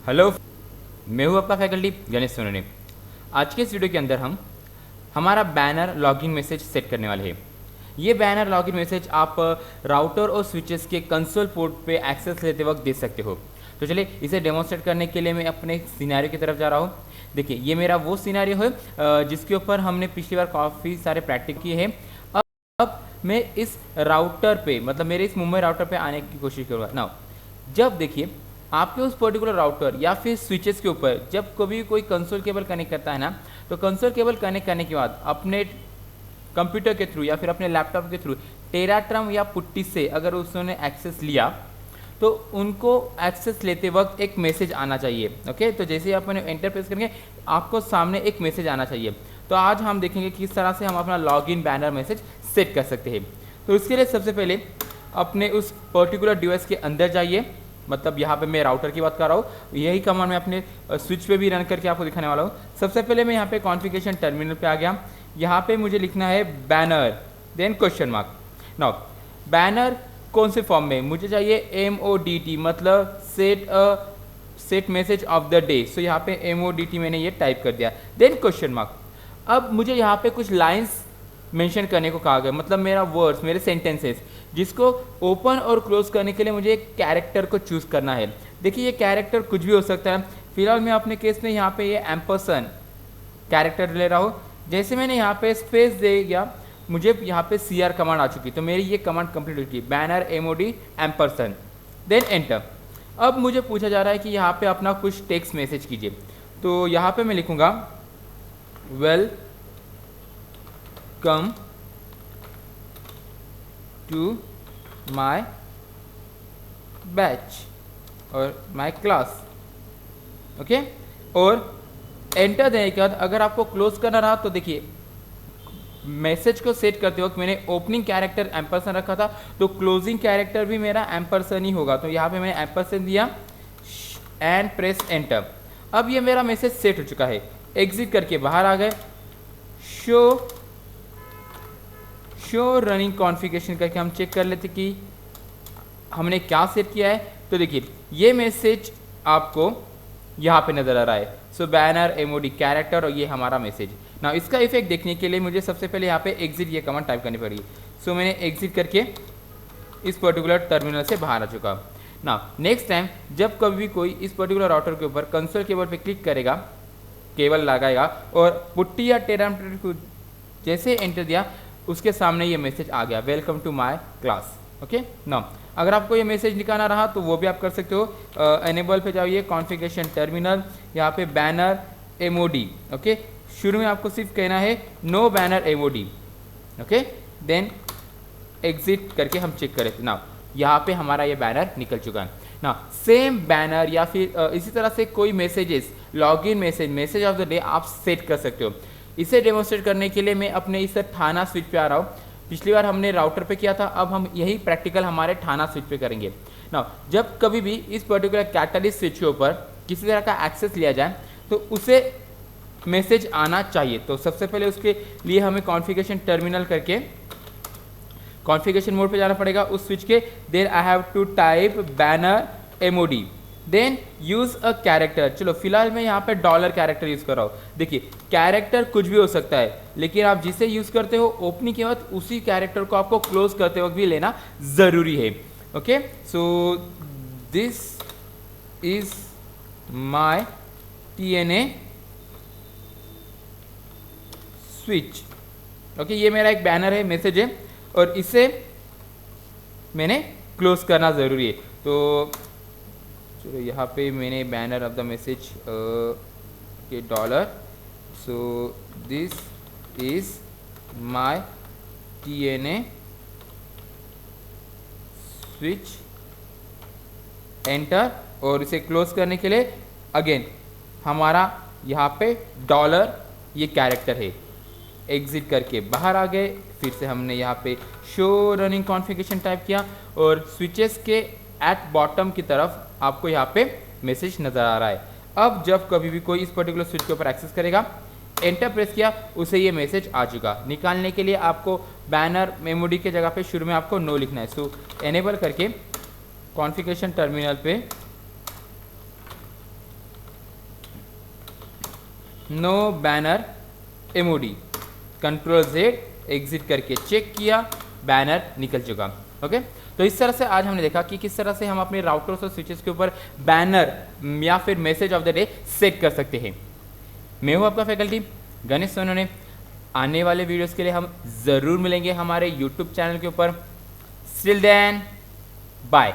Hello, मैं हूँ आपका फैकल्टी गणेश सोनोने। आज के इस वीडियो के अंदर हम हमारा बैनर लॉगिन मैसेज सेट करने वाले हैं। ये बैनर लॉगिन मैसेज आप राउटर और स्विचेस के कंसोल पोर्ट पे एक्सेस लेते वक्त दे सकते हो। तो चलिए इसे डेमोन्स्ट्रेट करने के लिए मैं अपने सिनेरियो की तरफ जा रहा हूँ। देखिए, ये मेरा वो सिनेरियो है जिसके ऊपर हमने पिछली बार काफ़ी सारे प्रैक्टिस किए हैं। अब मैं इस राउटर पे, मतलब मेरे इस मुंबई राउटर पे आने की कोशिश करूँगा ना। जब देखिए आपके उस पर्टिकुलर राउटर या फिर स्विचेस के ऊपर जब कभी कोई कंसोल केबल कनेक्ट करता है ना, तो कंसोल केबल कनेक्ट करने के बाद अपने कंप्यूटर के थ्रू या फिर अपने लैपटॉप के थ्रू टेराट्रम या पुट्टी से अगर उसने एक्सेस लिया तो उनको एक्सेस लेते वक्त एक मैसेज आना चाहिए। ओके, तो जैसे ही अपन एंटर प्रेस करेंगे आपको सामने एक मैसेज आना चाहिए। तो आज हम देखेंगे किस तरह से हम अपना लॉगिन बैनर मैसेज सेट कर सकते हैं। तो इसके लिए सबसे पहले अपने उस पर्टिकुलर डिवाइस के अंदर जाइए। मतलब यहाँ पे मैं राउटर की बात कर रहा हूँ, यही कमांड मैं अपने स्विच पे भी रन करके आपको दिखाने वाला हूँ। सबसे पहले मैं यहाँ पे कॉन्फ़िगरेशन टर्मिनल पे आ गया। यहाँ पे मुझे लिखना है banner then question mark. Now banner कौन से फॉर्म में मुझे चाहिए? MODT, मतलब set message of the day. So यहाँ पे MODT मैंने ये टाइप कर दिया, देन क्वेश्चन मार्क। अब मुझे यहाँ पे कुछ लाइन्स मेंशन करने को कहा गया, मतलब मेरा वर्ड्स, मेरे सेंटेंसेस, जिसको ओपन और क्लोज करने के लिए मुझे एक कैरेक्टर को चूज़ करना है। देखिए ये कैरेक्टर कुछ भी हो सकता है। फिलहाल मैं अपने केस में यहाँ पे ये एम्परसन कैरेक्टर ले रहा हूँ। जैसे मैंने यहाँ पे स्पेस दे दिया, मुझे यहाँ पे CR कमांड आ चुकी, तो मेरी ये कमांड कंप्लीट हो चुकी, बैनर MOD एम्परसन, देन एंटर। अब मुझे पूछा जा रहा है कि यहाँ पे अपना कुछ टेक्स्ट मैसेज कीजिए। तो यहाँ पे मैं लिखूँगा वेलकम टू माई बैच और माई क्लास। ओके, और एंटर देने के बाद अगर आपको क्लोज करना रहा तो देखिए मैसेज को सेट करते वक्त मैंने ओपनिंग कैरेक्टर एम्परसन रखा था, तो क्लोजिंग कैरेक्टर भी मेरा एम्परसन ही होगा। तो यहाँ पे मैंने एम्परसन दिया एंड प्रेस एंटर। अब ये मेरा मैसेज सेट हो चुका है। एग्जिट करके बाहर आ गए, शो रनिंग कॉन्फ़िगरेशन करके हम चेक कर लेते कि हमने क्या सेट किया है। तो देखिए ये मैसेज आपको यहाँ पे नज़र आ रहा है। सो बैनर MOD कैरेक्टर और ये हमारा मैसेज। ना इसका इफेक्ट देखने के लिए मुझे सबसे पहले यहाँ पे एग्जिट ये कमांड टाइप करनी पड़ेगी। सो मैंने एग्जिट करके इस पर्टिकुलर टर्मिनल से बाहर आ चुका। ना नेक्स्ट टाइम जब कभी भी कोई इस पर्टिकुलर राउटर के ऊपर कंसोल केबल पे क्लिक करेगा, केबल लगाएगा और पुट्टी या टेरामीटर को जैसे एंटर दिया उसके सामने ये मैसेज आ गया, welcome to my class. Okay, ना अगर आपको ये मैसेज निकालना रहा तो वो भी आप कर सकते हो। एनेबल पे जाइए, कॉन्फ़िगरेशन टर्मिनल, यहाँ पे बैनर MOD। ओके, शुरू में आपको सिर्फ कहना है no banner MOD। Okay, then exit करके हम चेक करें। ना यहाँ पे हमारा ये बैनर निकल चुका है। ना सेम बैनर या फिर इसी तरह से कोई messages, login message of the day आप सेट कर सकते हो। इसे डेमोन्स्ट्रेट करने के लिए मैं अपने इस थाना स्विच पे आ रहा हूँ। पिछली बार हमने राउटर पे किया था, अब हम यही प्रैक्टिकल हमारे थाना स्विच पे करेंगे। ना जब कभी भी इस पर्टिकुलर कैटलिस्ट स्विच के ऊपर किसी तरह का एक्सेस लिया जाए तो उसे मैसेज आना चाहिए। तो सबसे पहले उसके लिए हमें कॉन्फ़िगरेशन टर्मिनल करके कॉन्फ़िगरेशन मोड पे जाना पड़ेगा उस स्विच के। Then I have to type banner MOD, then use a character. चलो फिलहाल मैं यहाँ पे डॉलर कैरेक्टर यूज़ कर रहा हूँ। देखिए कैरेक्टर कुछ भी हो सकता है, लेकिन आप जिसे यूज़ करते हो ओपनिंग के वक्त उसी कैरेक्टर को आपको क्लोज करते वक्त भी लेना ज़रूरी है। Okay, so this is my TNA switch. Okay, ये मेरा एक बैनर है, मैसेज है, और इसे मैंने क्लोज करना ज़रूरी है। तो चलो यहाँ पे मैंने बैनर ऑफ द मैसेज के dollar, so this is my TNA switch, enter. और इसे क्लोज करने के लिए अगेन हमारा यहाँ पे डॉलर ये कैरेक्टर है। एग्जिट करके बाहर आ गए, फिर से हमने यहाँ पे शो रनिंग कॉन्फ़िगरेशन टाइप किया और स्विचेस के एट बॉटम की तरफ आपको यहाँ पे मैसेज नज़र आ रहा है। अब जब कभी भी कोई इस पर्टिकुलर स्विच के ऊपर एक्सेस करेगा, एंटर प्रेस किया, उसे ये मैसेज आ चुका। निकालने के लिए आपको बैनर MOD के जगह पे शुरू में आपको नो लिखना है। सो एनेबल करके कॉन्फ़िगरेशन टर्मिनल पे no banner MOD, control Z exit करके चेक किया, बैनर निकल चुका। ओके, तो इस तरह से आज हमने देखा कि किस तरह से हम अपने राउटर्स और स्विचेस के ऊपर बैनर या फिर message of the day set कर सकते हैं। मैं हूँ आपका फैकल्टी गणेश सोनोने। आने वाले वीडियोस के लिए हम ज़रूर मिलेंगे हमारे यूट्यूब चैनल के ऊपर। Still then bye.